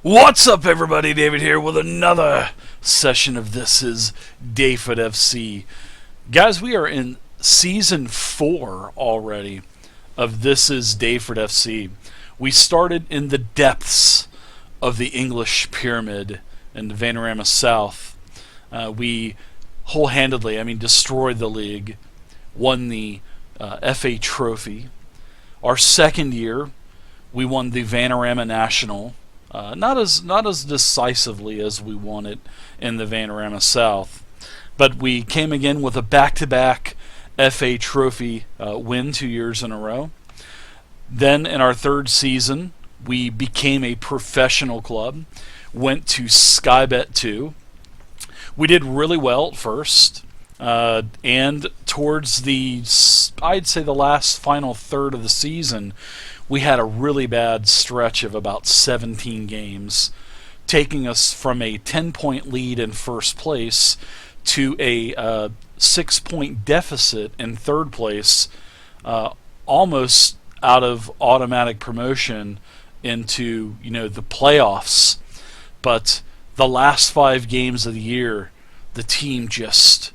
What's up, everybody? David here with another session of This is Daveford FC. Guys, we are in Season 4 already of This is Daveford FC. We started in the depths of the English pyramid in the Vanarama South. We whole-handedly, destroyed the league, won the FA Trophy. Our second year, we won the Vanarama National. Not as decisively as we won it in the Vanarama South, but we came again with a back-to-back FA Trophy win 2 years in a row. Then in our third season, we became a professional club, went to Skybet 2. We did really well at first, and towards I'd say the last final third of the season, we had a really bad stretch of about 17 games, taking us from a 10-point lead in first place to a 6-point deficit in third place, almost out of automatic promotion into the playoffs. But the last 5 games of the year, the team just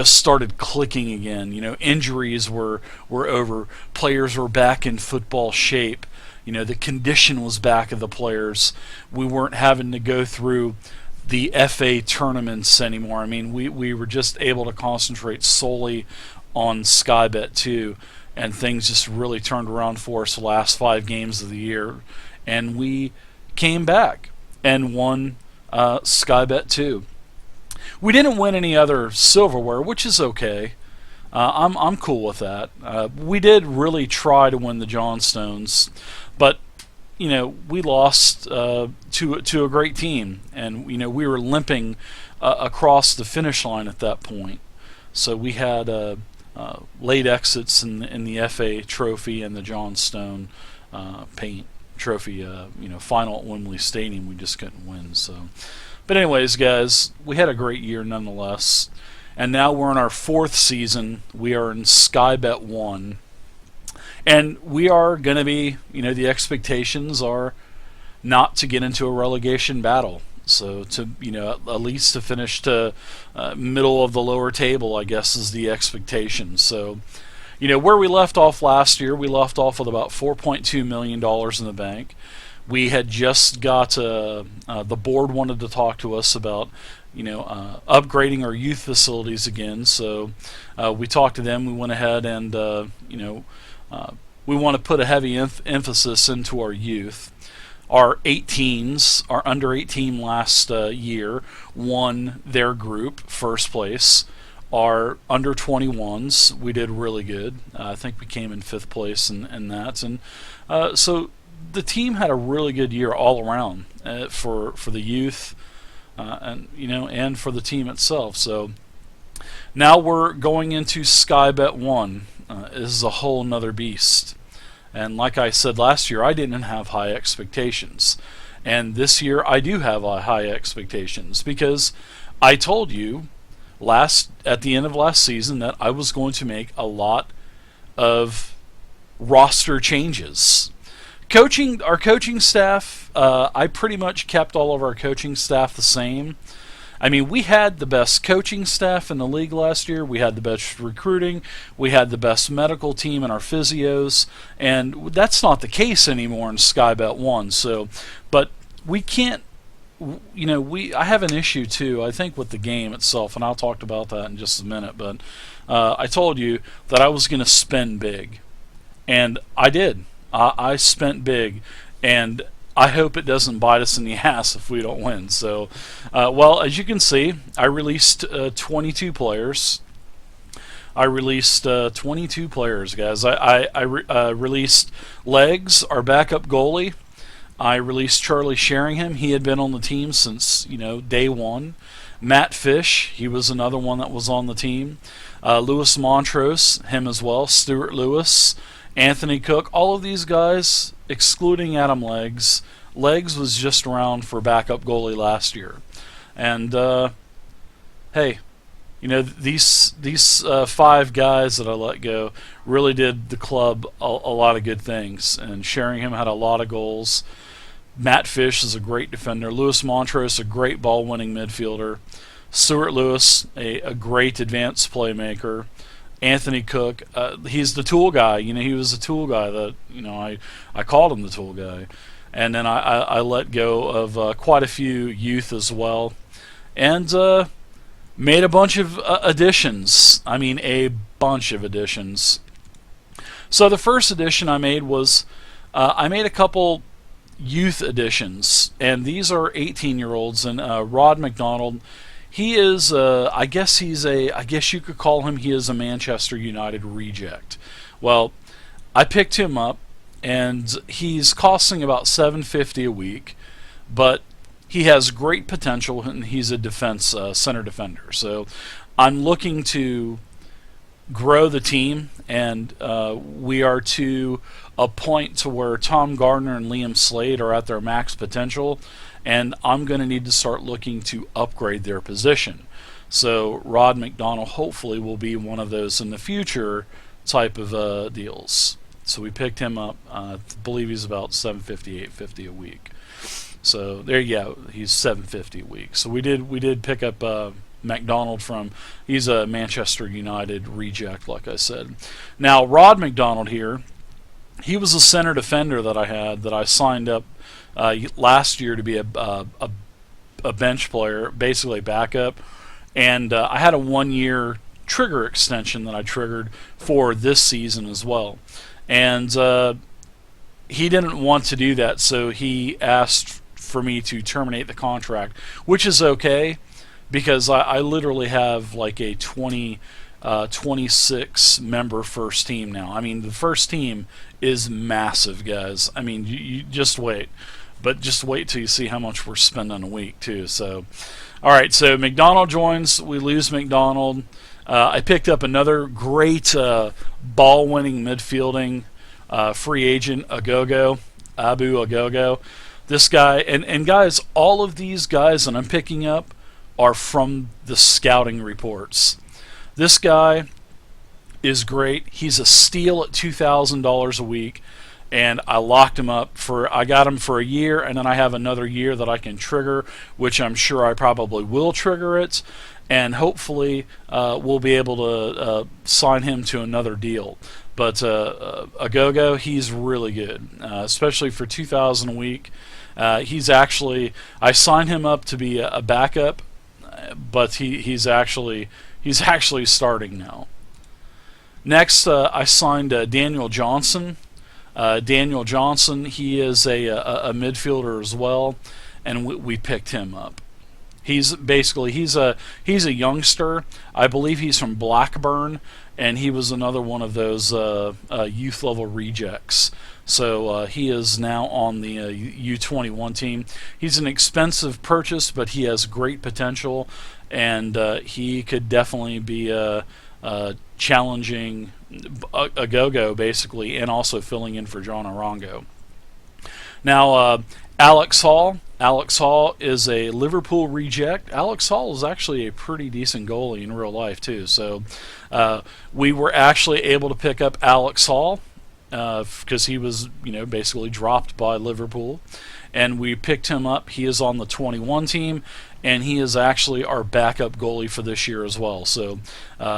started clicking again. Injuries were over. Players were back in football shape. The condition was back of the players. We weren't having to go through the FA tournaments anymore. We were just able to concentrate solely on Skybet 2, and things just really turned around for us the last 5 games of the year. And we came back and won Skybet 2. We didn't win any other silverware, which is okay. I'm cool with that. We did really try to win the Johnstones, but we lost to a great team, and we were limping across the finish line at that point. So we had late exits in the FA Trophy and the Johnstone Paint Trophy. Final at Wembley Stadium. We just couldn't win. So. But anyways, guys, we had a great year nonetheless. And now we're in our 4th season. We are in Skybet 1. And we are going to be, the expectations are not to get into a relegation battle. So to, at least to finish to middle of the lower table, I guess, is the expectation. So, where we left off last year, we left off with about $4.2 million in the bank. We had just got the board wanted to talk to us about upgrading our youth facilities again. So we talked to them. We went ahead and we want to put a heavy emphasis into our youth. Our 18s, our under 18 last year, won their group first place. Our under 21s, we did really good. I think we came in 5th place in that, and so the team had a really good year all around for the youth, and for the team itself. So now we're going into Skybet 1. This is a whole nother beast. And like I said last year, I didn't have high expectations. And this year I do have high expectations, because I told you at the end of last season that I was going to make a lot of roster changes. Our coaching staff, I pretty much kept all of our coaching staff the same. We had the best coaching staff in the league last year. We had the best recruiting. We had the best medical team and our physios. And that's not the case anymore in Skybet 1. So, but we can't, I have an issue too, I think, with the game itself, and I'll talk about that in just a minute. But I told you that I was going to spend big. And I did. I spent big, and I hope it doesn't bite us in the ass if we don't win. So, as you can see, I released 22 players. I released 22 players, guys. I released Legs, our backup goalie. I released Charlie Sheringham. He had been on the team since day one. Matt Fish, he was another one that was on the team. Lewis Montrose, him as well. Stuart Lewis. Anthony Cook, all of these guys, excluding Adam Legs. Legs was just around for backup goalie last year. And, hey, these 5 guys that I let go really did the club a lot of good things. And Sheringham had a lot of goals. Matt Fish is a great defender. Lewis Montrose, a great ball-winning midfielder. Stuart Lewis, a great advanced playmaker. Anthony Cook, he's the tool guy. He was the tool guy that, I called him the tool guy. And then I let go of quite a few youth as well. And made a bunch of additions. I mean, a bunch of additions. So the first addition I made was, I made a couple youth additions. And these are 18-year-olds. And Rod McDonald, he is, I guess you could call him, he is a Manchester United reject. Well, I picked him up, and he's costing about $7.50 a week, but he has great potential, and he's a center defender. So I'm looking to grow the team, and we are to a point to where Tom Gardner and Liam Slade are at their max potential, and I'm going to need to start looking to upgrade their position. So Rod McDonald hopefully will be one of those in the future type of deals. So we picked him up. I believe he's about $7.50, $8.50 a week. So there you go. He's $7.50 a week. So we did pick up McDonald from. He's a Manchester United reject, like I said. Now Rod McDonald here, he was a center defender that I signed up last year to be a bench player, basically backup, and I had a 1-year trigger extension that I triggered for this season as well, and he didn't want to do that, so he asked for me to terminate the contract, which is okay, because I literally have like a 26 member first team now. I mean, the first team is massive, guys. I mean, you just wait. But just wait till you see how much we're spending a week, too. So, all right, so McDonald joins. We lose McDonald. I picked up another great ball-winning midfielding free agent, Abu Agogo. This guy, and guys, all of these guys that I'm picking up are from the scouting reports. This guy is great. He's a steal at $2,000 a week. And I locked him up I got him for a year, and then I have another year that I can trigger, which I'm sure I probably will trigger it, and hopefully we'll be able to sign him to another deal. But Agogo, he's really good, especially for $2,000 a week. I signed him up to be a backup, but he's actually starting now. Next, I signed Daniel Johnson. Daniel Johnson, he is a midfielder as well, and we picked him up. He's a youngster. I believe he's from Blackburn, and he was another one of those youth level rejects. So he is now on the U21 team. He's an expensive purchase, but he has great potential, and he could definitely be challenging Agogo, basically, and also filling in for John Arango. Now, Alex Hall. Alex Hall is a Liverpool reject. Alex Hall is actually a pretty decent goalie in real life, too. So we were actually able to pick up Alex Hall because he was, basically dropped by Liverpool. And we picked him up. He is on the 21 team, and he is actually our backup goalie for this year as well. So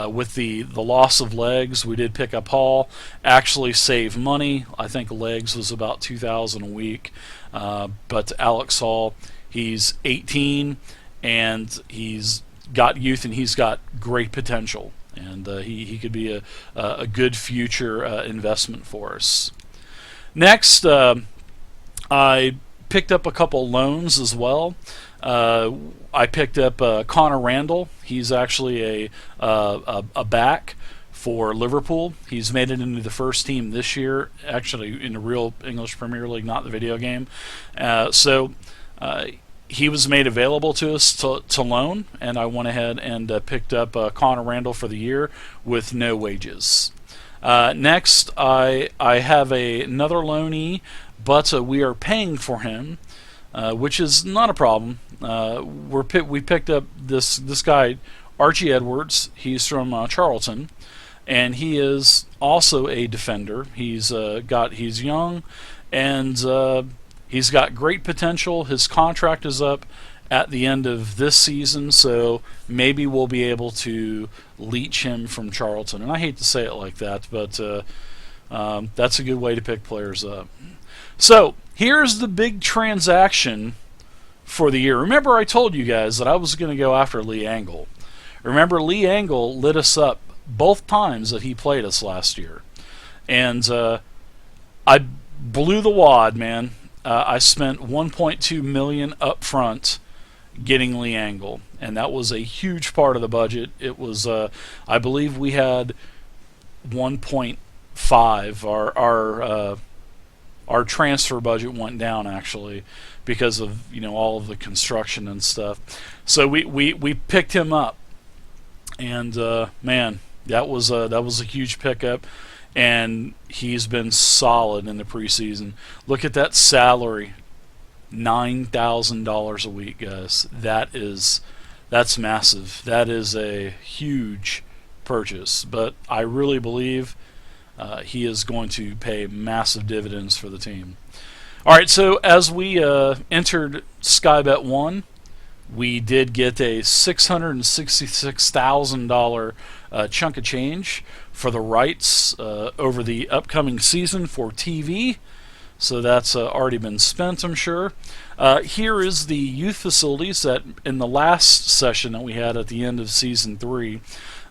with the loss of Legs, we did pick up Hall, actually save money. I think Legs was about $2,000 a week. But Alex Hall, he's 18, and he's got youth, and he's got great potential. And he could be a good future investment for us. Next, I picked up a couple loans as well. I picked up Connor Randall. He's actually a back for Liverpool. He's made it into the first team this year, actually in the real English Premier League, not the video game. So he was made available to us to loan, and I went ahead and picked up Connor Randall for the year with no wages. Next, I have another loanee, but we are paying for him, which is not a problem. We picked up this guy, Archie Edwards. He's from Charlton, and he is also a defender. He's young, and He's got great potential. His contract is up at the end of this season, so maybe we'll be able to leech him from Charlton. And I hate to say it like that, but that's a good way to pick players up. So here's the big transaction for the year. Remember, I told you guys that I was going to go after Lee Angle. Remember, Lee Angle lit us up both times that he played us last year. And I blew the wad, man. I spent $1.2 million up front getting Lee Angle, and that was a huge part of the budget. It was, I believe we had 1.5. Our transfer budget went down actually because of all of the construction and stuff. So we picked him up, and man, that was a huge pickup, and he's been solid in the preseason. Look at that salary, $9,000 a week, guys. That's massive. That is a huge purchase, but I really believe he is going to pay massive dividends for the team. All right, so as we entered Skybet 1, we did get a $666,000 chunk of change for the rights over the upcoming season for TV. So that's already been spent, I'm sure. Here is the youth facilities that in the last session that we had at the end of Season 3,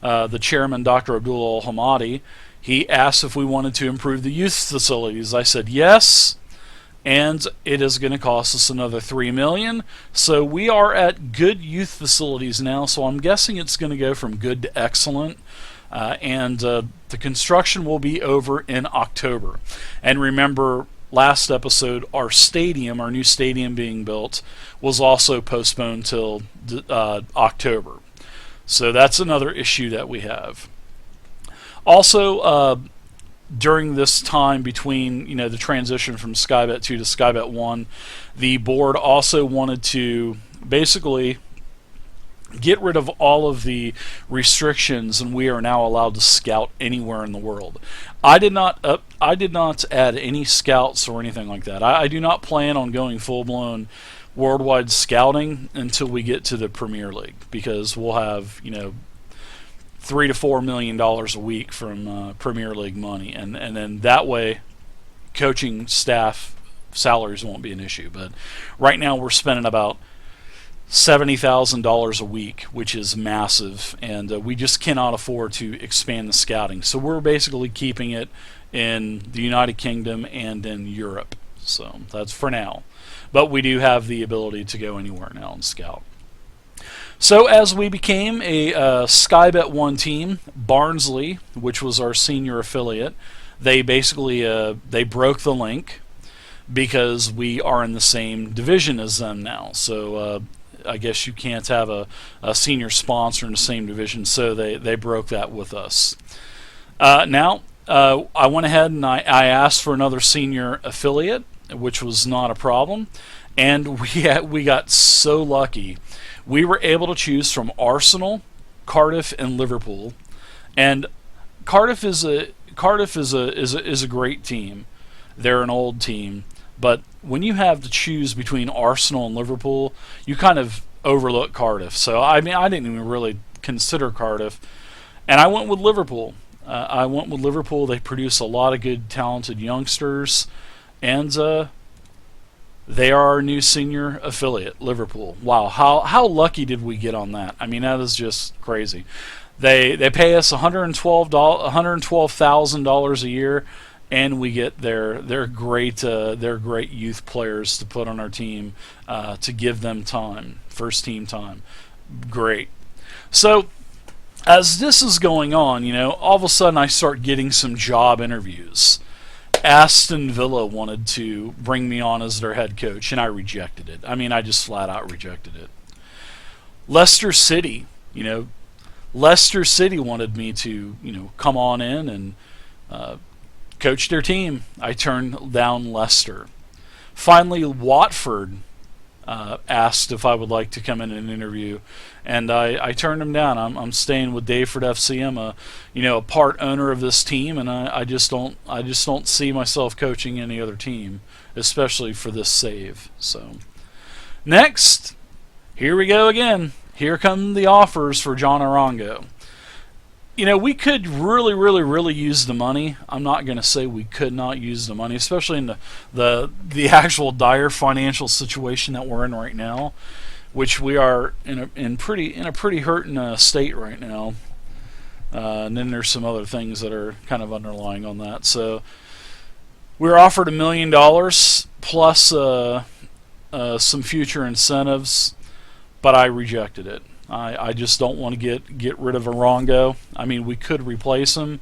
the chairman, Dr. Abdul Al-Hamadi, he asked if we wanted to improve the youth facilities. I said yes, and it is going to cost us another $3 million. So we are at good youth facilities now, so I'm guessing it's going to go from good to excellent. And the construction will be over in October. And remember, last episode, our new stadium being built, was also postponed till October. So that's another issue that we have. Also, during this time between the transition from Skybet 2 to Skybet 1, the board also wanted to basically get rid of all of the restrictions, and we are now allowed to scout anywhere in the world. I did not add any scouts or anything like that. I do not plan on going full-blown worldwide scouting until we get to the Premier League, because we'll have $3 to $4 million a week from Premier League money, and then that way coaching staff salaries won't be an issue. But right now we're spending about $70,000 a week, which is massive, and we just cannot afford to expand the scouting. So we're basically keeping it in the United Kingdom and in Europe. So that's for now. But we do have the ability to go anywhere now and scout. So as we became a Skybet 1 team, Barnsley, which was our senior affiliate, they basically they broke the link because we are in the same division as them now. So I guess you can't have a senior sponsor in the same division, so they broke that with us. Now, I went ahead and I asked for another senior affiliate, which was not a problem, and we got so lucky. We were able to choose from Arsenal, Cardiff, and Liverpool. And Cardiff is a great team. They're an old team, but when you have to choose between Arsenal and Liverpool, you kind of overlook Cardiff. So I didn't even really consider Cardiff, and I went with Liverpool. They produce a lot of good, talented youngsters, and they are our new senior affiliate, Liverpool. Wow, how lucky did we get on that? I mean, that is just crazy. They pay us $112,000 a year, and we get their great youth players to put on our team to give them time, first team time. Great. So as this is going on, all of a sudden I start getting some job interviews. Aston Villa wanted to bring me on as their head coach, and I rejected it. I just flat out rejected it. Leicester City wanted me to, come on in and coach their team. I turned down Leicester. Finally, Watford asked if I would like to come in and interview, and I turned him down. I'm staying with Daveford FC. I'm a part owner of this team, and I just don't see myself coaching any other team, especially for this save. So next, here we go again. Here come the offers for John Arango. We could really, really, really use the money. I'm not going to say we could not use the money, especially in the actual dire financial situation that we're in right now, which we are in a pretty hurting state right now. And then there's some other things that are kind of underlying on that. So we were offered $1 million plus some future incentives, but I rejected it. I just don't want to get rid of Arango. I mean, we could replace him,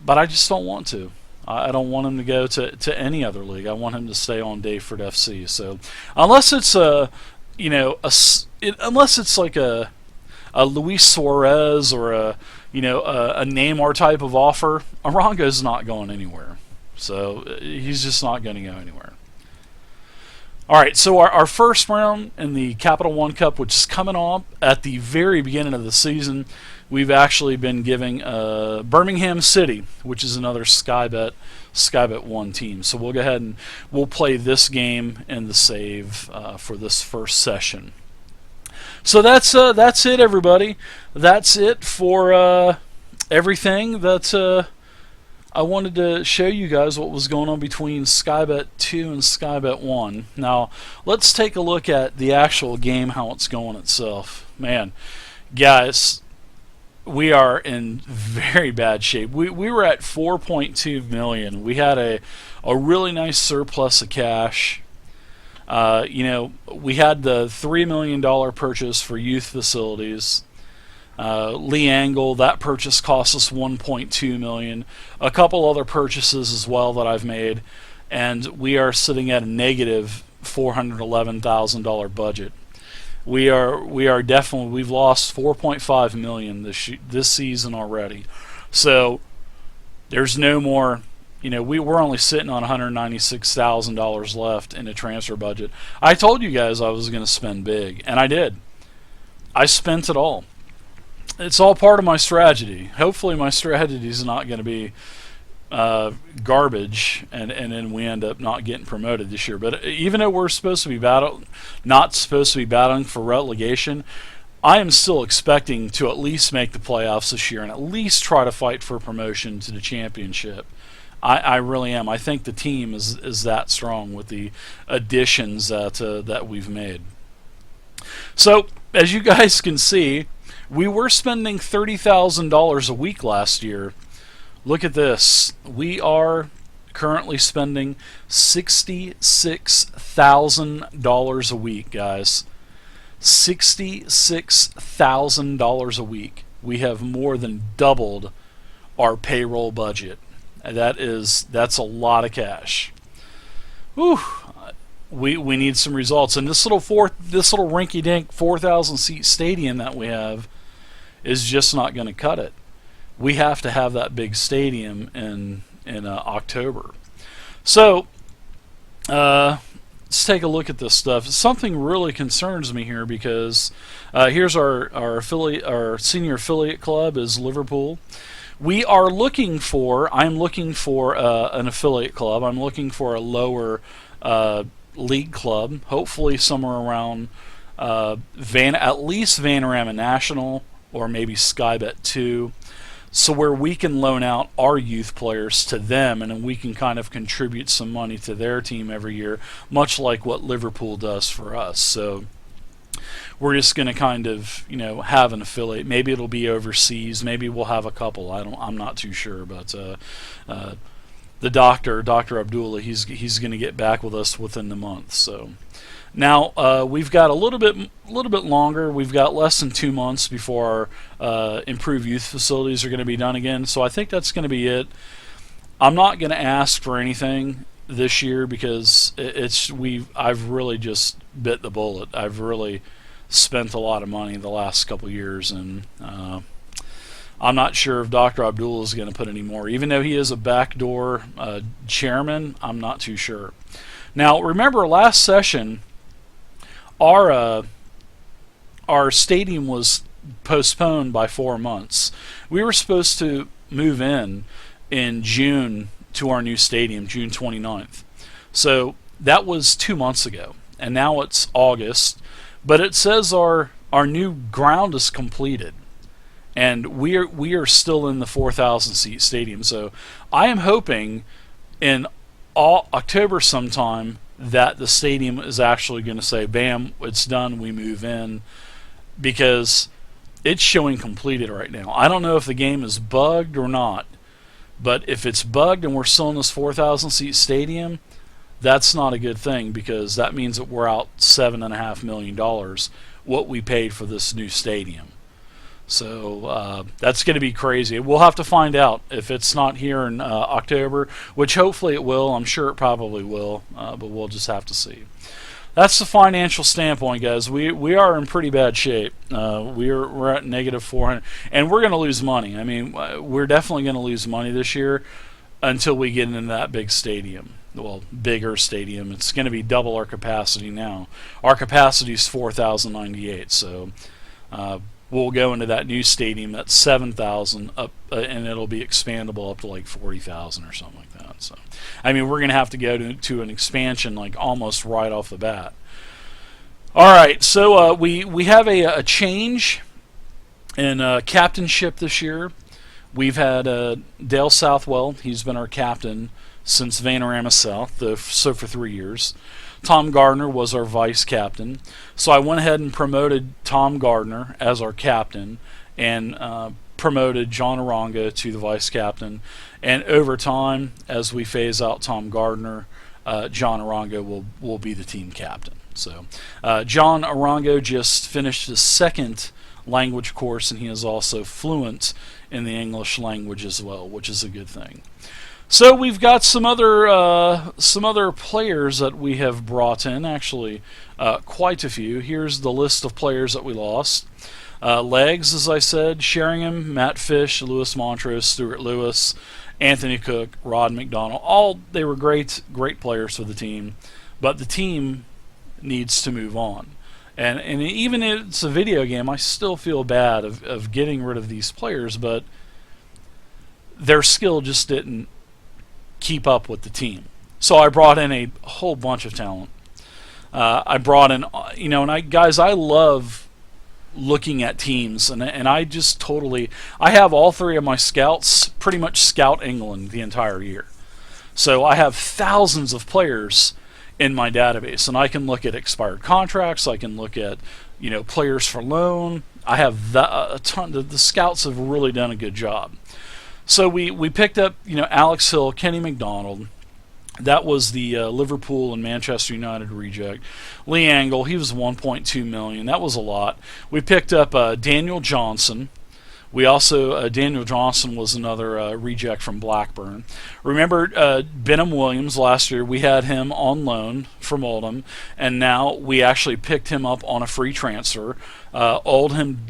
but I just don't want to. I don't want him to go to any other league. I want him to stay on Daveford FC. So unless it's unless it's like a Luis Suarez or a Neymar type of offer, Arango's not going anywhere. So he's just not going to go anywhere. All right, so our first round in the Capital One Cup, which is coming up at the very beginning of the season, we've actually been giving Birmingham City, which is another Skybet 1 team. So we'll go ahead and we'll play this game in the save for this first session. So that's it, everybody. That's it for everything that I wanted to show you guys what was going on between Skybet 2 and Skybet 1. Now, let's take a look at the actual game, how it's going itself. Man, guys, we are in very bad shape. We were at 4.2 million. We had a really nice surplus of cash. We had the $3 million purchase for youth facilities. Lee Angle, that purchase cost us $1.2 million. A couple other purchases as well that I've made, and we are sitting at a negative $411,000 budget. We are definitely, we've lost $4.5 million this season already. So there's no more. We're only sitting on $196,000 left in the transfer budget. I told you guys I was going to spend big, and I did. I spent it all. It's all part of my strategy. Hopefully my strategy is not going to be garbage, and then we end up not getting promoted this year. But even though we're supposed to be not supposed to be battling for relegation, I am still expecting to at least make the playoffs this year and at least try to fight for promotion to the championship. I really am. I think the team is that strong with the additions that we've made. So as you guys can see, we were spending $30,000 a week last year. Look at this. We are currently spending $66,000 a week, guys. $66,000 a week. We have more than doubled our payroll budget. That's a lot of cash. Whew. We need some results. And this little rinky-dink 4,000 seat stadium that we have is just not going to cut it. We have to have that big stadium in October. So let's take a look at this stuff. Something really concerns me here because here's our senior affiliate club is Liverpool. I'm looking for an affiliate club. I'm looking for a lower league club, hopefully somewhere around at least Vanarama National or maybe Skybet 2, so where we can loan out our youth players to them, and then we can kind of contribute some money to their team every year, much like what Liverpool does for us. So we're just going to kind of have an affiliate. Maybe it'll be overseas. Maybe we'll have a couple. I'm not too sure, but the Dr. Abdullah, he's going to get back with us within the month. So now we've got a little bit longer. We've got less than 2 months before our improved youth facilities are going to be done again. So I think that's going to be it. I'm not going to ask for anything this year because I've really just bit the bullet. I've really spent a lot of money the last couple years, and I'm not sure if Dr. Abdullah is going to put any more. Even though he is a backdoor chairman, I'm not too sure. Now, remember last session, our our stadium was postponed by 4 months. We were supposed to move in June to our new stadium, June 29th. So that was 2 months ago, and now it's August. But it says our new ground is completed, and we are still in the 4,000 seat stadium. So I am hoping in October sometime that the stadium is actually going to say, "Bam, it's done. We move in," because it's showing completed right now. I don't know if the game is bugged or not, but if it's bugged and we're still in this 4,000 seat stadium, that's not a good thing, because that means that we're out $7.5 million what we paid for this new stadium. So that's going to be crazy. We'll have to find out if it's not here in October, which hopefully it will. I'm sure it probably will, but we'll just have to see. That's the financial standpoint, guys. We are in pretty bad shape. We're at negative 400, and we're going to lose money. I mean, we're definitely going to lose money this year until we get into that big stadium. Well, bigger stadium. It's going to be double our capacity now. Our capacity is 4,098, so we'll go into that new stadium that's 7,000 up, and it'll be expandable up to like 40,000 or something like that. So, I mean, we're going to have to go to an expansion like almost right off the bat. All right, so we have a change in captainship this year. We've had Dale Southwell. He's been our captain since Vanarama South, so for 3 years. Tom Gardner was our vice captain. So I went ahead and promoted Tom Gardner as our captain, and promoted John Arango to the vice captain. And over time, as we phase out Tom Gardner, John Arango will be the team captain. So John Arango just finished his second language course, and he is also fluent in the English language as well, which is a good thing. So we've got some other players that we have brought in. Actually, quite a few. Here's the list of players that we lost. Legs, as I said, Sheringham, Matt Fish, Lewis Montrose, Stuart Lewis, Anthony Cook, Rod McDonald. All they were great players for the team, but the team needs to move on. And even if it's a video game, I still feel bad of getting rid of these players, but their skill just didn't keep up with the team. So I brought in a whole bunch of talent. I brought in, and I love looking at teams, and I just totally, I have all three of my scouts pretty much scout England the entire year. So I have thousands of players in my database, and I can look at expired contracts, I can look at, players for loan. I have a ton. The scouts have really done a good job. So we picked up, Alex Hill, Kenny McDonald. That was the Liverpool and Manchester United reject. Lee Angle, he was 1.2 million. That was a lot. We picked up Daniel Johnson. We also Daniel Johnson was another reject from Blackburn. Remember Benham Williams last year? We had him on loan from Oldham, and now we actually picked him up on a free transfer. Oldham,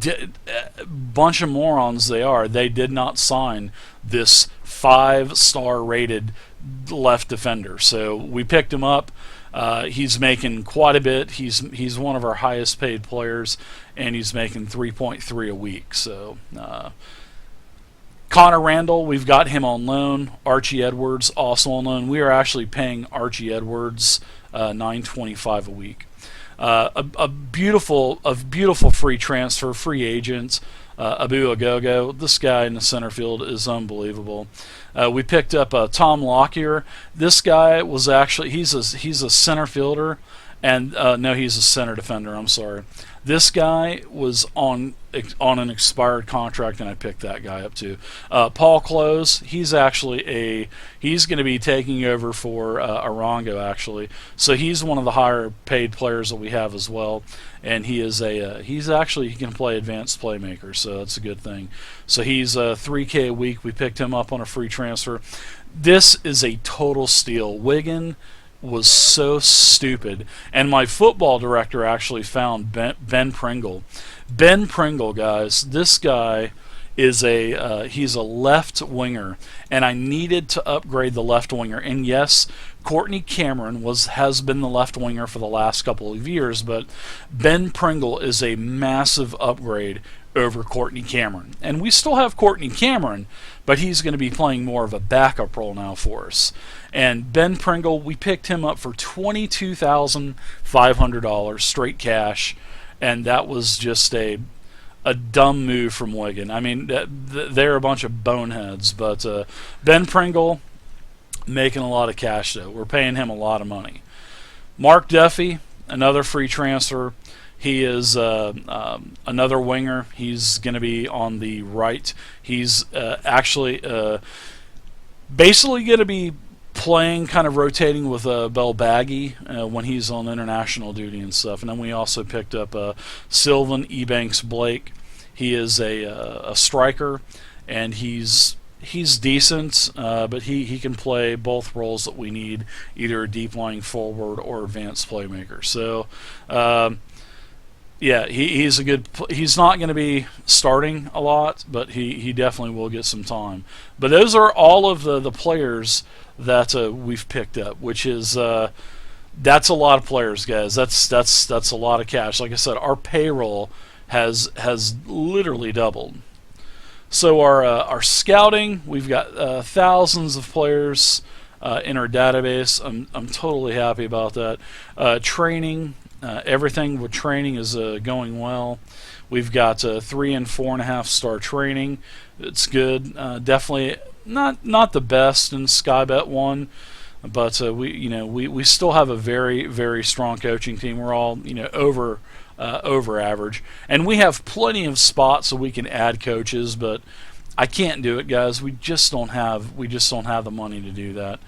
bunch of morons they are. They did not sign this 5-star rated left defender, so we picked him up. He's making quite a bit. He's one of our highest paid players, and he's making 3.3 a week. So Connor Randall, we've got him on loan. Archie Edwards also on loan. We are actually paying Archie Edwards $9.25 a week. A beautiful free transfer, free agent. Abu Agogo, this guy in the center field is unbelievable. We picked up Tom Lockyer. This guy was actually he's a center fielder, and no, he's a center defender. I'm sorry. This guy was on an expired contract, and I picked that guy up too. Paul Close, he's going to be taking over for Arango actually. So he's one of the higher paid players that we have as well, and he can play advanced playmaker, so that's a good thing. So he's $3K a week. We picked him up on a free transfer. This is a total steal. Wigan was so stupid, and my football director actually found Ben Pringle. Ben Pringle, guys, this guy is he's a left winger, and I needed to upgrade the left winger. And yes, Courtney Cameron has been the left winger for the last couple of years, but Ben Pringle is a massive upgrade over Courtney Cameron. And we still have Courtney Cameron, but he's going to be playing more of a backup role now for us. And Ben Pringle, we picked him up for $22,500 straight cash, and that was just a dumb move from Wigan. I mean, they're a bunch of boneheads, but Ben Pringle making a lot of cash, though. We're paying him a lot of money. Mark Duffy, another free transfer. He is another winger. He's going to be on the right. He's actually basically going to be playing, kind of rotating with Belbaghi when he's on international duty and stuff. And then we also picked up Sylvan Ebanks Blake. He is a striker, and he's decent, but he can play both roles that we need, either a deep lying forward or advanced playmaker. So yeah, he's a good. He's not going to be starting a lot, but he definitely will get some time. But those are all of the players that we've picked up, which is that's a lot of players, guys. That's a lot of cash. Like I said, our payroll has literally doubled. So our scouting, we've got thousands of players in our database. I'm totally happy about that. Training. Everything with training is going well. We've got 3 and 4.5 star training. It's good. Definitely not the best in Skybet 1, but we still have a very, very strong coaching team. We're all over average, and we have plenty of spots so we can add coaches, but I can't do it, guys. We just don't have the money to do that.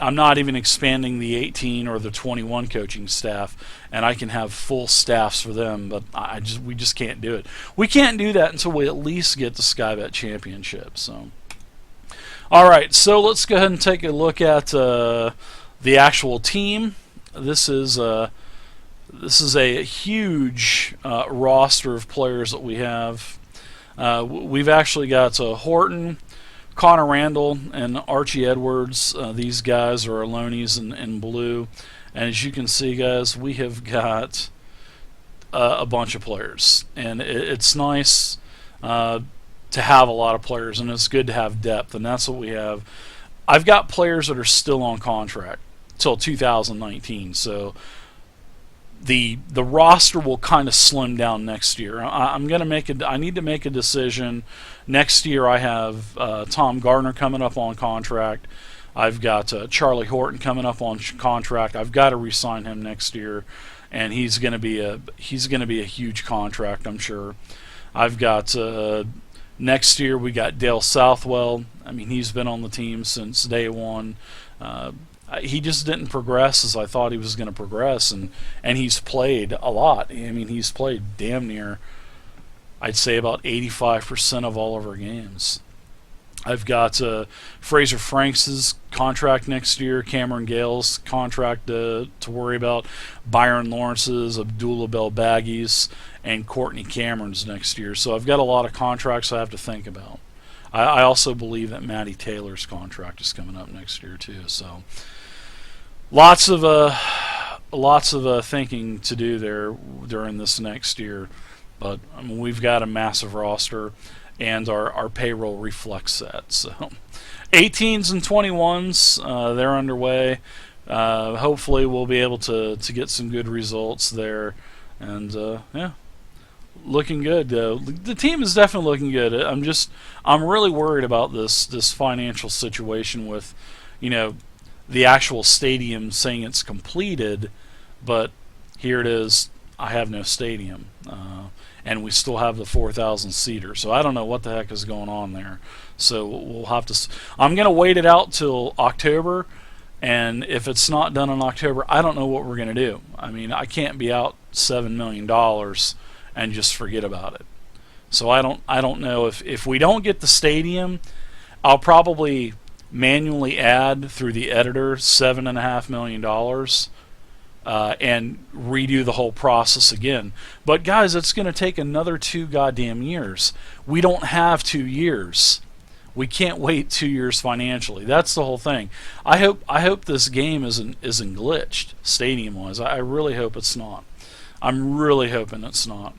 I'm not even expanding the 18 or the 21 coaching staff, and I can have full staffs for them, but we just can't do it. We can't do that until we at least get the Skybet Championship. So, all right, so let's go ahead and take a look at the actual team. This is a huge roster of players that we have. We've actually got Horton, Connor Randall, and Archie Edwards. These guys are our loanies in blue. And as you can see, guys, we have got a bunch of players. And it's nice to have a lot of players, and it's good to have depth, and that's what we have. I've got players that are still on contract till 2019, so the roster will kind of slim down next year. I need to make a decision. Next year I have Tom Gardner coming up on contract. I've got Charlie Horton coming up on contract. I've got to re-sign him next year, and he's going to be a huge contract, I'm sure. I've got next year we got Dale Southwell. I mean, he's been on the team since day one. He just didn't progress as I thought he was going to progress, and he's played a lot. I mean, he's played damn near, I'd say, about 85% of all of our games. I've got Fraser Franks' contract next year, Cameron Gale's contract to worry about, Byron Lawrence's, Abdullah Belbaghi's, and Courtney Cameron's next year. So I've got a lot of contracts I have to think about. I also believe that Matty Taylor's contract is coming up next year too. So lots of thinking to do there during this next year, but I mean, we've got a massive roster, and our payroll reflects that. So 18s and 21s, they're underway. Hopefully we'll be able to get some good results there, and yeah, looking good. The team is definitely looking good. I'm really worried about this financial situation with, the actual stadium saying it's completed, but here it is, I have no stadium, and we still have the 4,000 seater, so I don't know what the heck is going on there. So we'll have to I'm going to wait it out till October, and if it's not done in October, I don't know what we're going to do. I mean, I can't be out $7 million and just forget about it. So I don't know if we don't get the stadium, I'll probably manually add through the editor $7.5 million and redo the whole process again. But guys, it's going to take another 2 goddamn years. We don't have 2 years. We can't wait 2 years financially. That's the whole thing. I hope this game isn't glitched stadium wise. I really hope it's not. I'm really hoping it's not.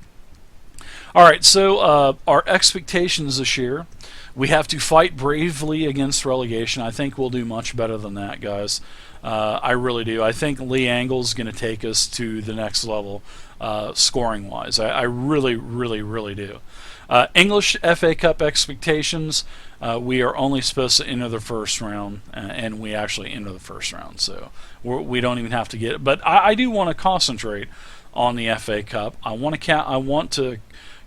All right, so our expectations this year, we have to fight bravely against relegation. I think we'll do much better than that, guys. I really do. I think Lee Angle's going to take us to the next level, scoring-wise. I really, really, really do. English FA Cup expectations, we are only supposed to enter the first round, and we actually enter the first round, so we don't even have to get it. But I do want to concentrate on the FA Cup. I want to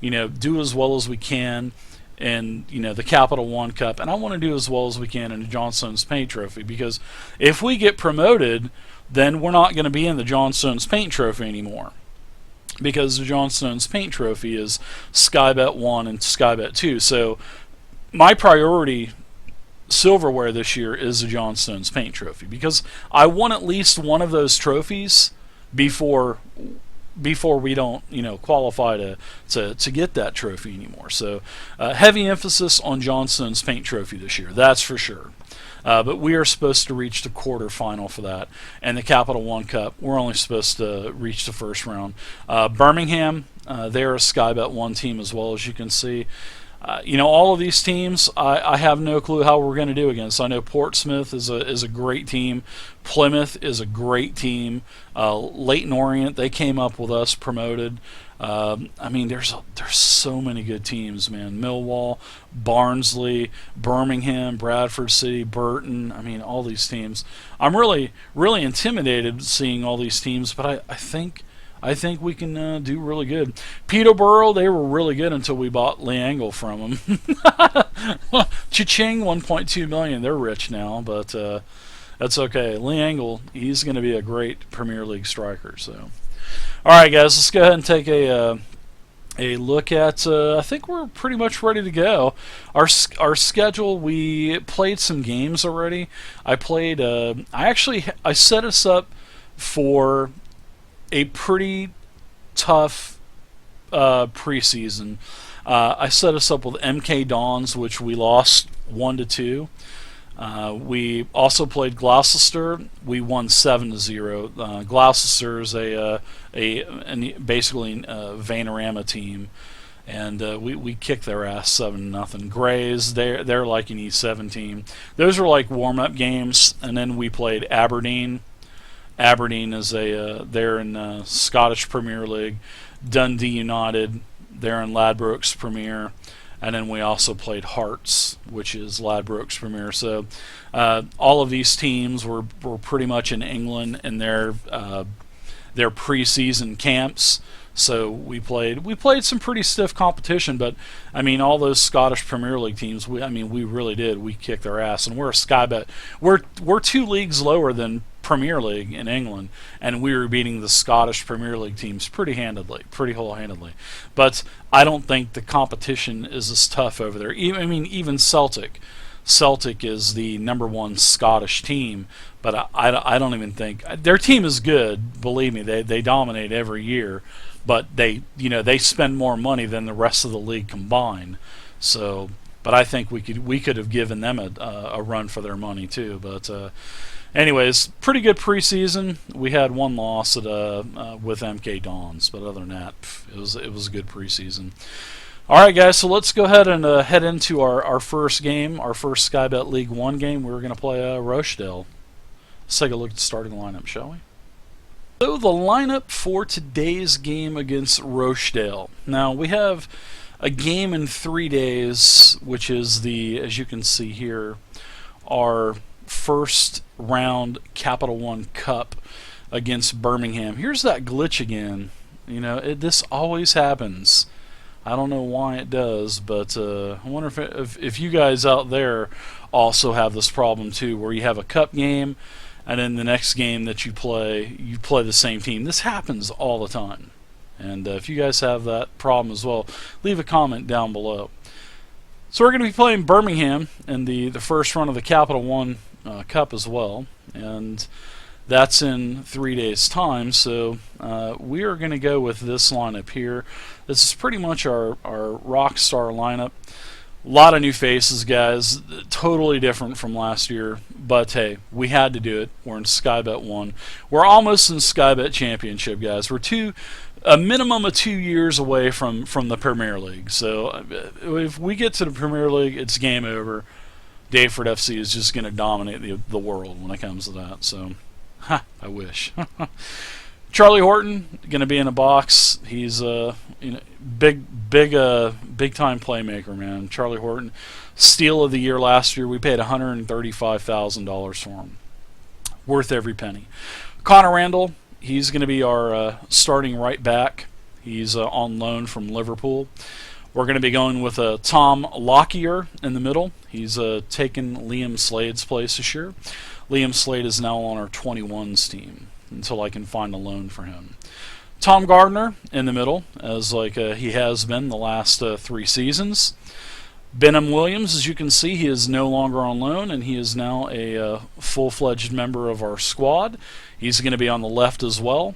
do as well as we can in the Capital One Cup, and I want to do as well as we can in the John Stones Paint Trophy, because if we get promoted, then we're not going to be in the John Stones Paint Trophy anymore, because the John Stones Paint Trophy is Skybet 1 and Skybet 2. So my priority silverware this year is the John Stones Paint Trophy, because I want at least one of those trophies before we don't qualify to get that trophy anymore. So heavy emphasis on John Stones Paint Trophy this year, that's for sure. But we are supposed to reach the quarterfinal for that, and the Capital One Cup, we're only supposed to reach the first round. Birmingham, they're a Skybet 1 team as well, as you can see. All of these teams, I have no clue how we're going to do against. I know Portsmouth is a great team. Plymouth is a great team. Leyton Orient, they came up with us, promoted. There's so many good teams, man. Millwall, Barnsley, Birmingham, Bradford City, Burton. All these teams. I'm really, really intimidated seeing all these teams, but I think we can do really good. Peterborough, they were really good until we bought Lee Angle from them. Cha-ching, 1.2 million. They're rich now, but that's okay. Lee Angle, he's going to be a great Premier League striker. So, all right, guys, let's go ahead and take a look at. I think we're pretty much ready to go. Our schedule. We played some games already. I played. I set us up for a pretty tough preseason. I set us up with MK Dons, which we lost 1-2. We also played Gloucester. We won 7-0. Gloucester is basically a Vanarama team, and we kicked their ass 7-0. Grays, they're like an E7 team. Those are like warm-up games, and then we played Aberdeen. Aberdeen is they're in Scottish Premier League. Dundee United, they're in Ladbrokes Premier, and then we also played Hearts, which is Ladbrokes Premier. So all of these teams were pretty much in England in their preseason camps. So we played some pretty stiff competition, but all those Scottish Premier League teams, we really did. We kicked their ass, and we're a Skybet. We're 2 leagues lower than Premier League in England, and we were beating the Scottish Premier League teams pretty whole-handedly. But I don't think the competition is as tough over there. Even Celtic is the #1 Scottish team, but I don't even think their team is good. Believe me, they dominate every year, but they spend more money than the rest of the league combined. So, but I think we could have given them a run for their money too. But anyways, pretty good preseason. We had one loss with MK Dons, but other than that, it was a good preseason. All right, guys, so let's go ahead and head into our first game, our first Skybet League 1 game. We're going to play Rochdale. Let's take a look at the starting lineup, shall we? So the lineup for today's game against Rochdale. Now, we have a game in 3 days, which is as you can see here, our first round Capital One Cup against Birmingham. Here's that glitch again. This always happens. I don't know why it does, but I wonder if you guys out there also have this problem too, where you have a cup game and then the next game that you play the same team. This happens all the time. And if you guys have that problem as well, leave a comment down below. So we're going to be playing Birmingham in the first run of the Capital One Cup as well, and that's in 3 days' time. So we are going to go with this lineup here. This is pretty much our rock star lineup. A lot of new faces, guys. Totally different from last year. But hey, we had to do it. We're in Skybet 1. We're almost in Skybet Championship, guys. We're a minimum of 2 years away from the Premier League. So if we get to the Premier League, it's game over. Daveford FC is just going to dominate the world when it comes to that. So, I wish. Charlie Horton going to be in a box. He's big time playmaker, man. Charlie Horton, steal of the year last year. We paid $135,000 for him. Worth every penny. Connor Randall, he's going to be our starting right back. He's on loan from Liverpool. We're going to be going with Tom Lockyer in the middle. He's taken Liam Slade's place this year. Liam Slade is now on our 21s team until I can find a loan for him. Tom Gardner in the middle, as he has been the last 3 seasons. Benham Williams, as you can see, he is no longer on loan, and he is now a full-fledged member of our squad. He's going to be on the left as well.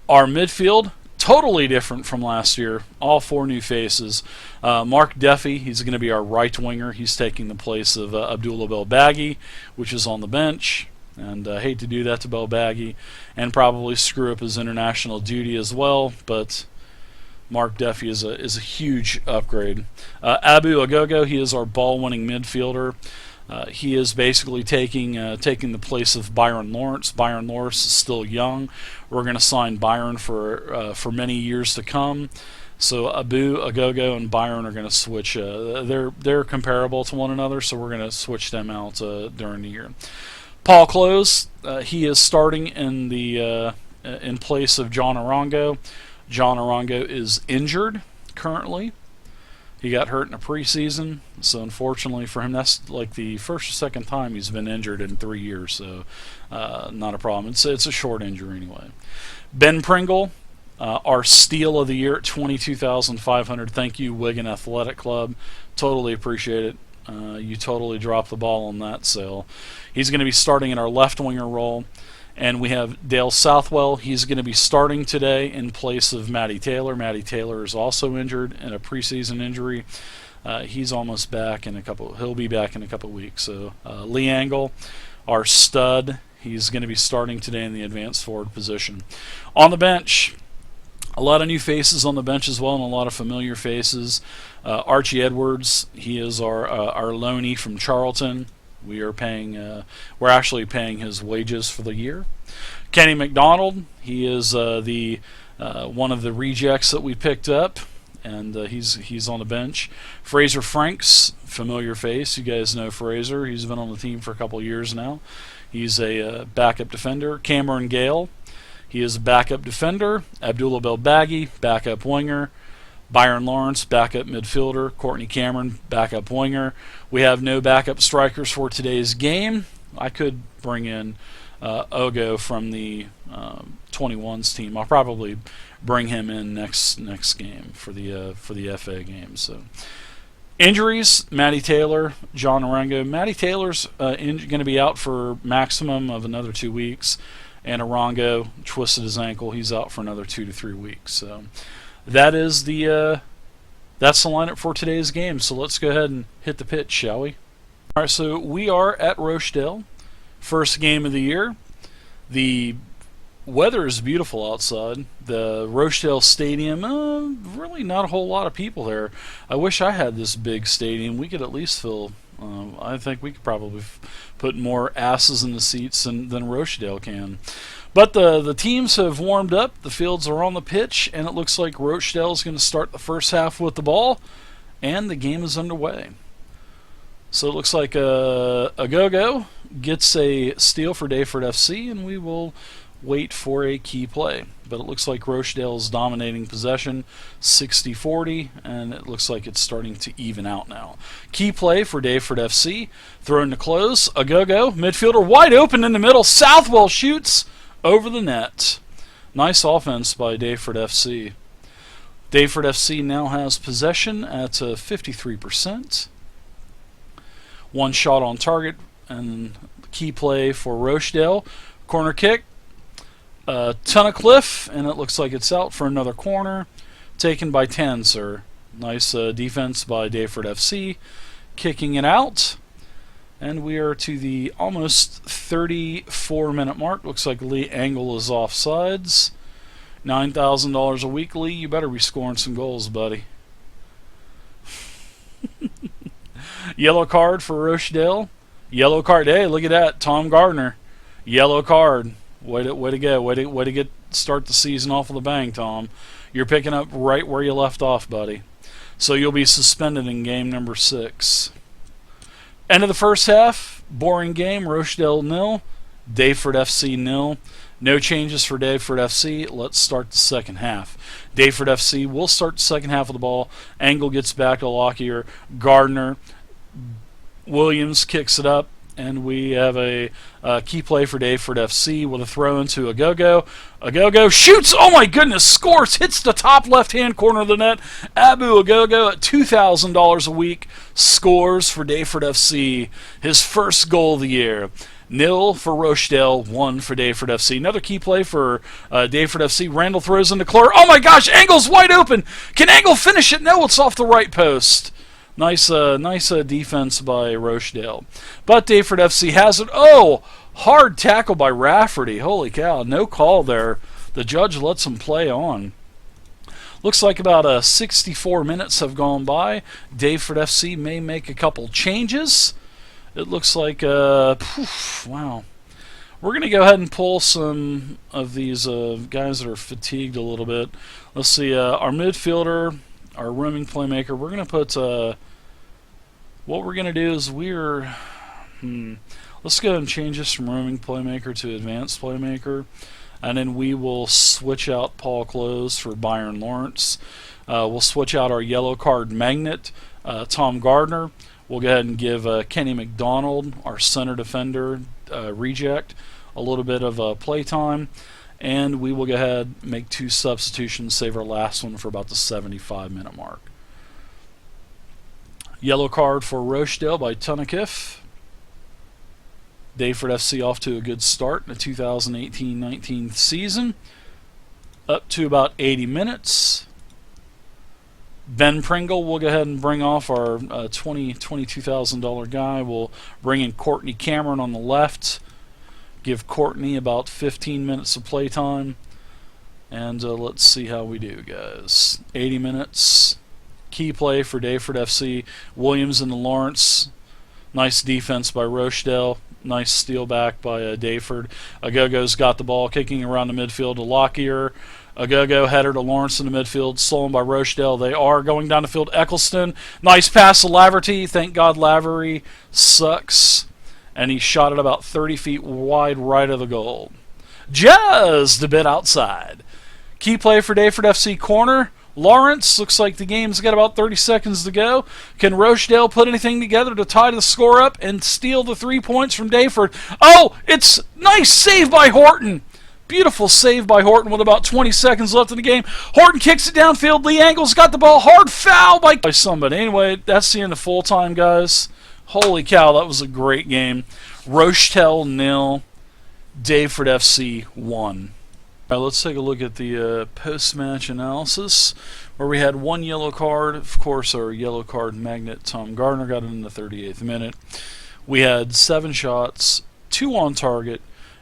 Our midfield, totally different from last year. All 4 new faces. Mark Duffy, he's going to be our right winger. He's taking the place of Abdullah Belbaghi, which is on the bench. And I hate to do that to Belbaghi and probably screw up his international duty as well, but Mark Duffy is a huge upgrade. Abu Agogo, he is our ball-winning midfielder. He is basically taking the place of Byron Lawrence. Byron Lawrence is still young. We're going to sign Byron for many years to come. So Abu Agogo and Byron are going to switch. They're comparable to one another, so we're going to switch them out during the year. Paul Close, he is starting in place of John Arango. John Arango is injured currently. He got hurt in a preseason, so unfortunately for him, that's like the first or second time he's been injured in 3 years, so not a problem. It's a short injury anyway. Ben Pringle, our steal of the year at $22,500. Thank you, Wigan Athletic Club. Totally appreciate it. You totally dropped the ball on that sale. He's going to be starting in our left winger role. And we have Dale Southwell. He's going to be starting today in place of Matty Taylor. Matty Taylor is also injured in a preseason injury. He's almost back in a couple. He'll be back in a couple weeks. So Lee Angle, our stud, he's going to be starting today in the advanced forward position. On the bench, a lot of new faces on the bench as well, and a lot of familiar faces. Archie Edwards, he is our loanee from Charlton. We're actually paying his wages for the year. Kenny McDonald, he is one of the rejects that we picked up, and he's on the bench. Fraser Franks, familiar face. You guys know Fraser. He's been on the team for a couple years now. He's a backup defender. Cameron Gale, he is a backup defender. Abdullah Belbaghi, backup winger. Byron Lawrence, backup midfielder. Courtney Cameron, backup winger. We have no backup strikers for today's game. I could bring in Ogo from the 21s team. I'll probably bring him in next game for the FA game. So injuries: Matty Taylor, John Arango. Matty Taylor's going to be out for maximum of another 2 weeks, and Arango twisted his ankle. He's out for another 2 to 3 weeks. So that's the lineup for today's game. So let's go ahead and hit the pitch, shall we? All right, so we are at Rochdale, first game of the year. The weather is beautiful outside. The Rochdale Stadium, really not a whole lot of people there. I wish I had this big stadium. We could at least fill. I think we could probably put more asses in the seats than Rochdale can. But the teams have warmed up. The fields are on the pitch, and it looks like Rochdale is going to start the first half with the ball, and the game is underway. So it looks like Agogo gets a steal for Daveford FC, and we will wait for a key play. But it looks like Rochdale is dominating possession, 60-40, and it looks like it's starting to even out now. Key play for Daveford FC, thrown to close. Agogo, midfielder wide open in the middle. Southwell shoots over the net. Nice offense by Daveford FC. Daveford FC now has possession at 53%. One shot on target, and key play for Rochdale. Corner kick. Tunnicliffe, and it looks like it's out for another corner. Taken by 10, sir. Nice defense by Daveford FC, kicking it out. And we are to the almost 34-minute mark. Looks like Lee Angle is offsides. $9,000 a week, Lee. You better be scoring some goals, buddy. Yellow card for Rochdale. Yellow card. Hey, look at that. Tom Gardner. Yellow card. Way to go. Way to start the season off with a bang, Tom. You're picking up right where you left off, buddy. So you'll be suspended in game number 6. End of the first half. Boring game. Rochdale 0. Daveford FC 0. No changes for Daveford FC. Let's start the second half. Daveford FC will start the second half of the ball. Angle gets back to Lockyer. Gardner. Williams kicks it up. And we have a key play for Daveford FC with a throw into Agogo. Agogo shoots. Oh my goodness. Scores. Hits the top left-hand corner of the net. Abu Agogo at $2,000 a week scores for Daveford FC. His first goal of the year. 0 for Rochdale, 1 for Daveford FC. Another key play for Daveford FC. Randall throws into Clore. Oh my gosh. Angle's wide open. Can Angle finish it? No, it's off the right post. Nice defense by Rochdale. But Daveford FC has it. Oh, hard tackle by Rafferty. Holy cow, no call there. The judge lets him play on. Looks like about 64 minutes have gone by. Daveford FC may make a couple changes. It looks like, wow. We're going to go ahead and pull some of these guys that are fatigued a little bit. Let's see, our midfielder, our roaming playmaker, we're going to put... what we're going to do is let's go ahead and change this from roaming playmaker to advanced playmaker, and then we will switch out Paul Close for Byron Lawrence. We'll switch out our yellow card magnet, Tom Gardner. We'll go ahead and give Kenny McDonald, our center defender, reject, a little bit of play time, and we will go ahead and make 2 substitutions, save our last one for about the 75-minute mark. Yellow card for Rochdale by Tunnicliffe. Daveford FC off to a good start in the 2018-19 season. Up to about 80 minutes. Ben Pringle will go ahead and bring off our $22,000 guy. We'll bring in Courtney Cameron on the left. Give Courtney about 15 minutes of play time. And let's see how we do, guys. 80 minutes. Key play for Daveford FC. Williams and the Lawrence. Nice defense by Rochdale. Nice steal back by Daveford. Agogo's got the ball, kicking around the midfield to Lockyer. Agogo header to Lawrence in the midfield, stolen by Rochdale. They are going down the field. Eccleston. Nice pass to Laverty. Thank God Lavery sucks. And he shot it about 30 feet wide right of the goal. Just a bit outside. Key play for Daveford FC corner. Lawrence, looks like the game's got about 30 seconds to go. Can Rochdale put anything together to tie the score up and steal the 3 points from Daveford? Oh, it's nice save by Horton. Beautiful save by Horton with about 20 seconds left in the game. Horton kicks it downfield. Lee Angle's got the ball. Hard foul by somebody. Anyway, that's the end of full time, guys. Holy cow, that was a great game. Rochdale 0, Daveford FC 1. All right, let's take a look at the post-match analysis, where we had 1 yellow card. Of course, our yellow card magnet, Tom Gardner, got it in the 38th minute. We had 7 shots, 2 on target,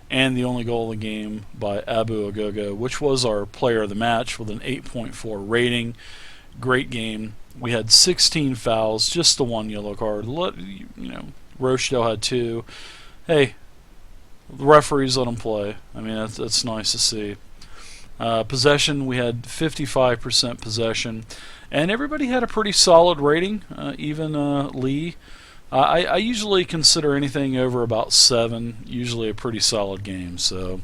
and the only goal of the game by Abu Agogo, which was our player of the match with an 8.4 rating. Great game. We had 16 fouls, just the 1 yellow card. Rochdale had 2. Hey, the referees let them play. I mean, that's nice to see. Possession, we had 55% possession, and everybody had a pretty solid rating, even Lee. I usually consider anything over about 7 usually a pretty solid game, so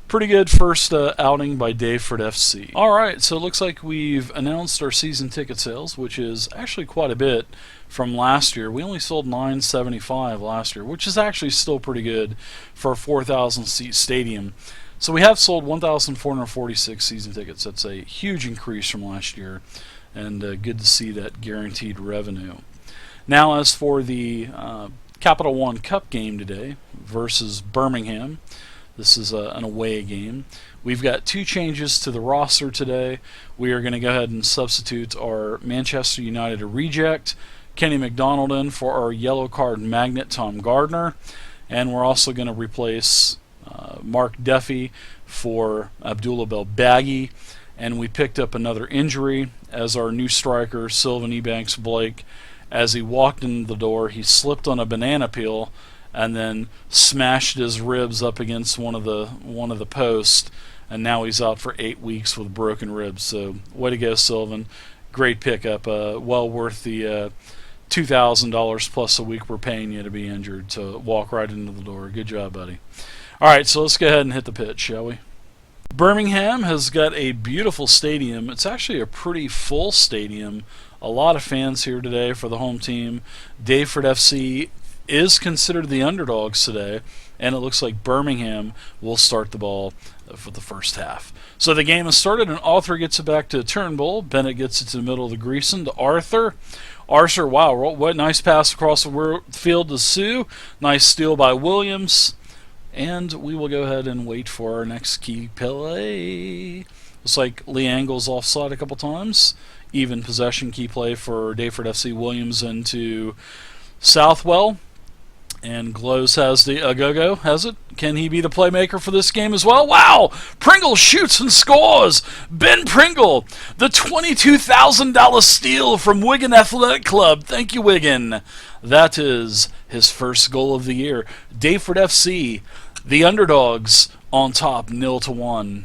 pretty good first outing by Daveford FC. Alright, so it looks like we've announced our season ticket sales, which is actually quite a bit from last year. We only sold 975 last year, which is actually still pretty good for a 4,000 seat stadium. So we have sold 1,446 season tickets. That's a huge increase from last year, and good to see that guaranteed revenue. Now, as for the Capital One Cup game today versus Birmingham, This is an away game. We've got 2 changes to the roster today. We are going to go ahead and substitute our Manchester United reject, Kenny McDonald, in for our yellow card magnet, Tom Gardner. And we're also going to replace Mark Duffy for Abdullah Belbaghi. And we picked up another injury as our new striker, Sylvan Ebanks Blake. As he walked in the door, he slipped on a banana peel and then smashed his ribs up against one of the posts, and now he's out for 8 weeks with broken ribs. So way to go, Sylvan. Great pickup. Well worth the $2,000 plus a week we're paying you to be injured to walk right into the door. Good job, buddy. All right, so let's go ahead and hit the pitch, shall we? Birmingham has got a beautiful stadium. It's actually a pretty full stadium. A lot of fans here today for the home team. Daveford FC is considered the underdogs today, and it looks like Birmingham will start the ball for the first half. So the game has started, and Arthur gets it back to Turnbull. Bennett gets it to the middle of the Greason to Arthur. Arthur, wow, what nice pass across the field to Sue. Nice steal by Williams. And we will go ahead and wait for our next key play. Looks like Lee Angle's offside a couple times. Even possession key play for Daveford FC. Williams into Southwell. And Glows has the go-go, has it? Can he be the playmaker for this game as well? Wow! Pringle shoots and scores! Ben Pringle, the $22,000 steal from Wigan Athletic Club. Thank you, Wigan. That is his first goal of the year. Daveford FC, the underdogs, on top, 0-1.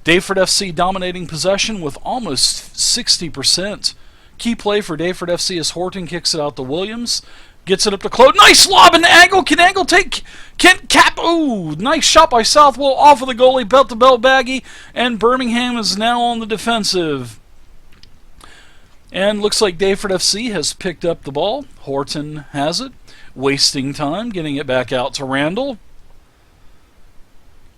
Daveford FC dominating possession with almost 60%. Key play for Daveford FC as Horton kicks it out to Williams. Gets it up to Claude. Nice lob and Angle. Can Angle take? Can cap? Ooh, nice shot by Southwell off of the goalie. Belt to Belbaghi. And Birmingham is now on the defensive. And looks like Daveford FC has picked up the ball. Horton has it. Wasting time. Getting it back out to Randall.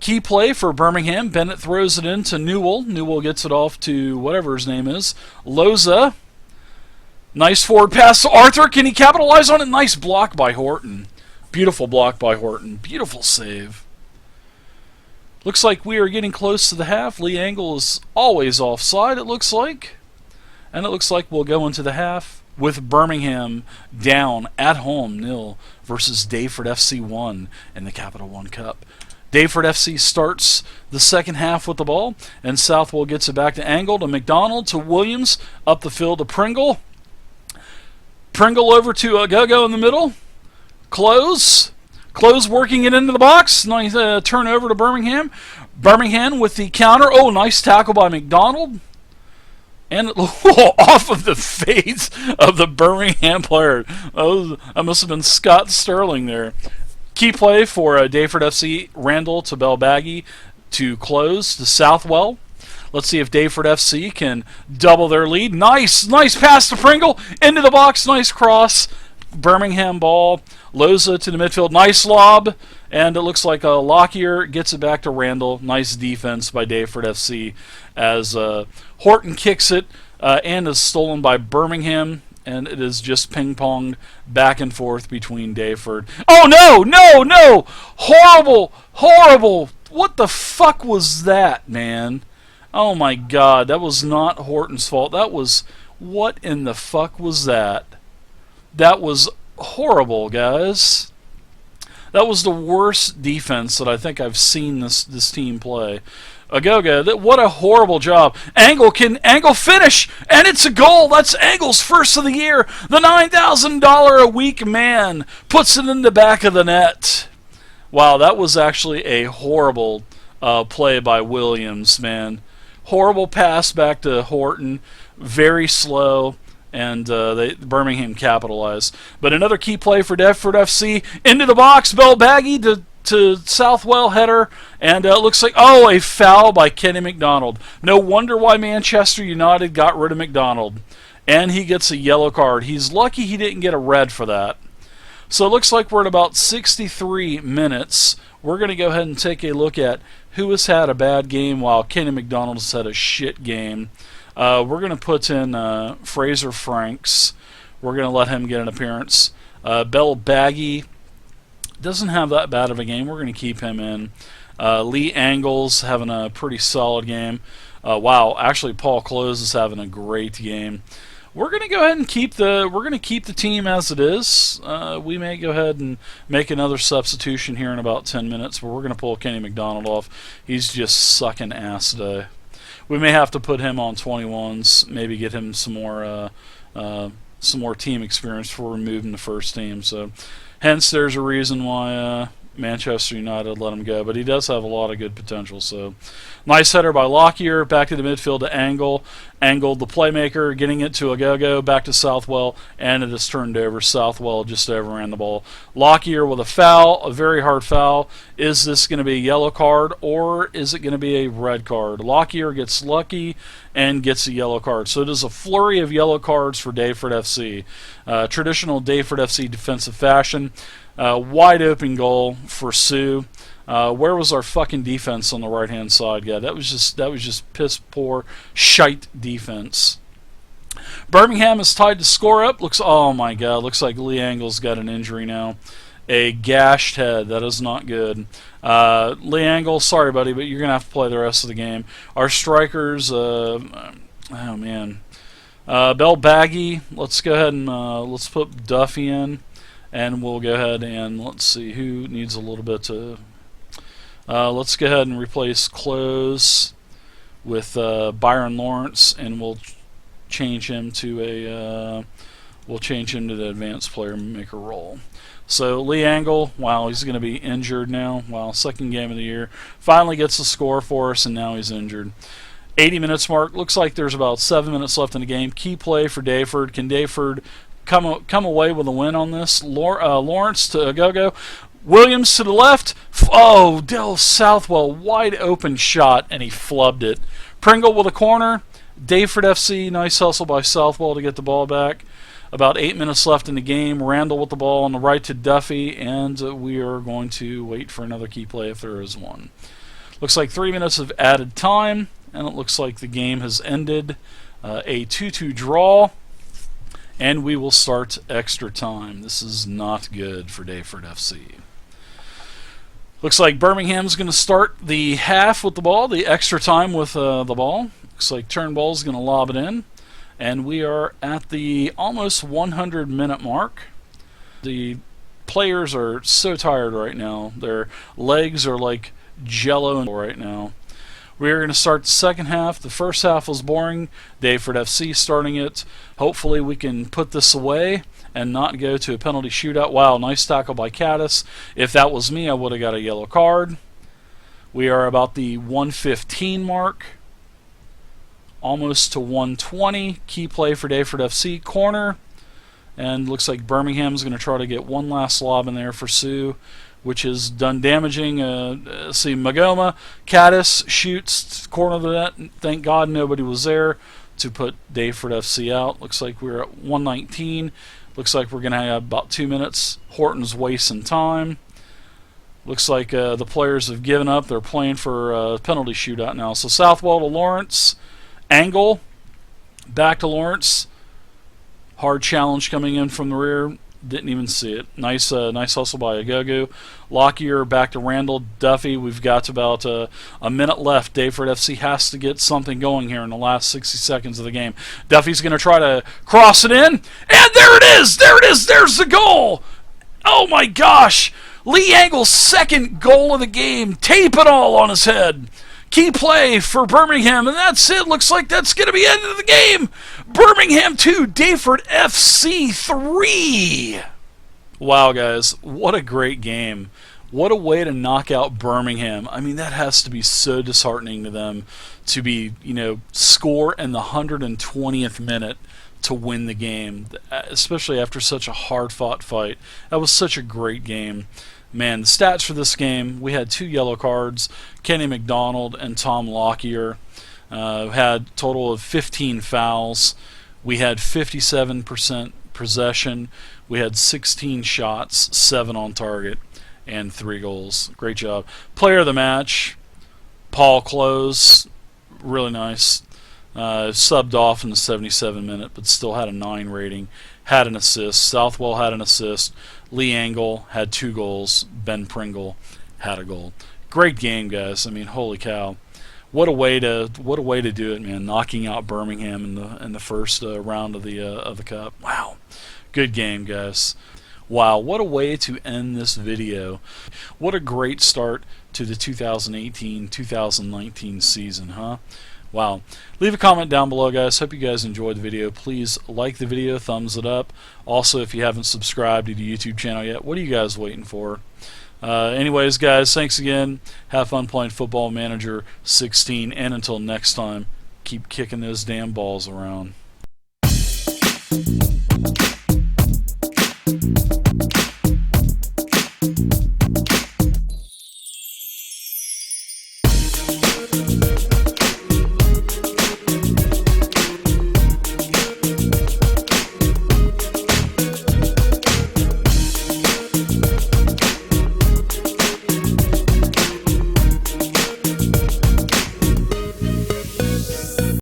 Key play for Birmingham. Bennett throws it in to Newell. Newell gets it off to whatever his name is. Loza. Nice forward pass to Arthur. Can he capitalize on it? Nice block by Horton. Beautiful block by Horton. Beautiful save. Looks like we are getting close to the half. Lee Angle is always offside, it looks like. And it looks like we'll go into the half with Birmingham down at home 0 versus Daveford FC 1 in the Capital One Cup. Daveford FC starts the second half with the ball, and Southwell gets it back to Angle, to McDonald, to Williams, up the field to Pringle. Pringle over to Go-Go in the middle. Close working it into the box. Nice turnover to Birmingham. Birmingham with the counter. Oh, nice tackle by McDonald. And off of the face of the Birmingham player. Oh, that must have been Scott Sterling there. Key play for Daveford FC. Randall to Belbaghi to Close to Southwell. Let's see if Daveford FC can double their lead. Nice pass to Pringle. Into the box. Nice cross. Birmingham ball. Loza to the midfield. Nice lob. And it looks like Lockyer gets it back to Randall. Nice defense by Daveford FC as Horton kicks it and is stolen by Birmingham. And it is just ping-ponged back and forth between Daveford. Oh, no! Horrible! What the fuck was that, man? Oh my God, that was not Horton's fault. That was, what in the fuck was that? That was horrible, guys. That was the worst defense that I think I've seen this team play. Agoga, what a horrible job. Angle finish, and it's a goal. That's Angle's first of the year. The $9,000 a week man puts it in the back of the net. Wow, that was actually a horrible play by Williams, man. Horrible pass back to Horton, very slow, and Birmingham capitalized. But another key play for Daveford FC, into the box, Belbaghi to Southwell header, and it looks like, oh, a foul by Kenny McDonald. No wonder why Manchester United got rid of McDonald. And he gets a yellow card. He's lucky he didn't get a red for that. So it looks like we're at about 63 minutes. We're going to go ahead and take a look at who has had a bad game while Kenny McDonald has had a shit game. We're going to put in Fraser Franks. We're going to let him get an appearance. Belbaghi doesn't have that bad of a game. We're going to keep him in. Lee Angles having a pretty solid game. Wow, actually Paul Close is having a great game. We're going to go ahead and keep the team as it is. We may go ahead and make another substitution here in about 10 minutes, but we're going to pull Kenny McDonald off. He's just sucking ass today. We may have to put him on 21s, maybe get him some more team experience before we move him to first team. So, hence there's a reason why Manchester United let him go, but he does have a lot of good potential. So, nice header by Lockyer, back to the midfield to Angle. Angle, the playmaker, getting it to Agogo, back to Southwell, and it is turned over. Southwell just overran the ball. Lockyer with a foul, a very hard foul. Is this going to be a yellow card, or is it going to be a red card? Lockyer gets lucky and gets a yellow card. So it is a flurry of yellow cards for Daveford FC. Traditional Daveford FC defensive fashion. Wide open goal for Sue. Where was our fucking defense on the right hand side? Yeah, that was just piss poor shite defense. Birmingham is tied to score up. Oh my god, looks like Lee Angle's got an injury now. A gashed head. That is not good. Lee Angle, sorry buddy, but you're gonna have to play the rest of the game. Our strikers, oh man, Bell Baggy. Let's go ahead and let's put Duffy in. And we'll go ahead and let's see who needs a little bit to. Let's go ahead and replace Close with Byron Lawrence, and we'll change him to the advanced player maker role. So Lee Angle, wow, he's going to be injured now. Wow, second game of the year, finally gets the score for us, and now he's injured. 80 minutes mark. Looks like there's about 7 minutes left in the game. Key play for Daveford. Can Daveford come away with a win on this? Lawrence to Agogo. Williams to the left. Oh, Del Southwell, wide open shot, and he flubbed it. Pringle with a corner. Daveford FC, nice hustle by Southwell to get the ball back. About 8 minutes left in the game. Randall with the ball on the right to Duffy, and we are going to wait for another key play if there is one. Looks like 3 minutes of added time, and it looks like the game has ended. A 2-2 draw. And we will start extra time. This is not good for Daveford FC. Looks like Birmingham's going to start the half with the ball, the extra time with the ball. Looks like Turnbull's going to lob it in. And we are at the almost 100-minute mark. The players are so tired right now. Their legs are like jello right now. We are going to start the second half. The first half was boring. Daveford FC starting it. Hopefully we can put this away and not go to a penalty shootout. Wow, nice tackle by Caddis. If that was me, I would have got a yellow card. We are about the 115 mark. Almost to 120. Key play for Daveford FC. Corner. And looks like Birmingham's going to try to get one last lob in there for Sue, which is done damaging. See, Magoma, Caddis shoots corner of the net. Thank God nobody was there to put Daveford FC out. Looks like we're at 119. Looks like we're going to have about 2 minutes. Horton's wasting time. Looks like the players have given up. They're playing for a penalty shootout now. So Southwell to Lawrence. Angle. Back to Lawrence. Hard challenge coming in from the rear. Didn't even see it. Nice hustle by Agogo. Lockyer back to Randall. Duffy. We've got about a minute left. Daveford FC has to get something going here in the last 60 seconds of the game. Duffy's going to try to cross it in. And there it is! There it is! There's the goal! Oh my gosh! Lee Angle's second goal of the game. Tape it all on his head. Key play for Birmingham, and that's it. Looks like that's going to be the end of the game. Birmingham 2, Daveford FC 3. Wow, guys, what a great game. What a way to knock out Birmingham. I mean, that has to be so disheartening to them to be, score in the 120th minute to win the game, especially after such a hard-fought fight. That was such a great game. Man, the stats for this game, we had 2 yellow cards. Kenny McDonald and Tom Lockyer had a total of 15 fouls. We had 57% possession. We had 16 shots, 7 on target, and 3 goals. Great job. Player of the match, Paul Close. Really nice. Subbed off in the 77th minute, but still had a 9 rating. Had an assist. Southwell had an assist. Lee Angle had 2 goals. Ben Pringle had a goal. Great game, guys. I mean, holy cow. What a way to do it, man! Knocking out Birmingham in the first round of the cup. Wow, good game, guys. Wow, what a way to end this video. What a great start to the 2018-2019 season, huh? Wow. Leave a comment down below, guys. Hope you guys enjoyed the video. Please like the video, thumbs it up. Also, if you haven't subscribed to the YouTube channel yet, what are you guys waiting for? Anyways, guys, thanks again. Have fun playing Football Manager 16, and until next time, keep kicking those damn balls around.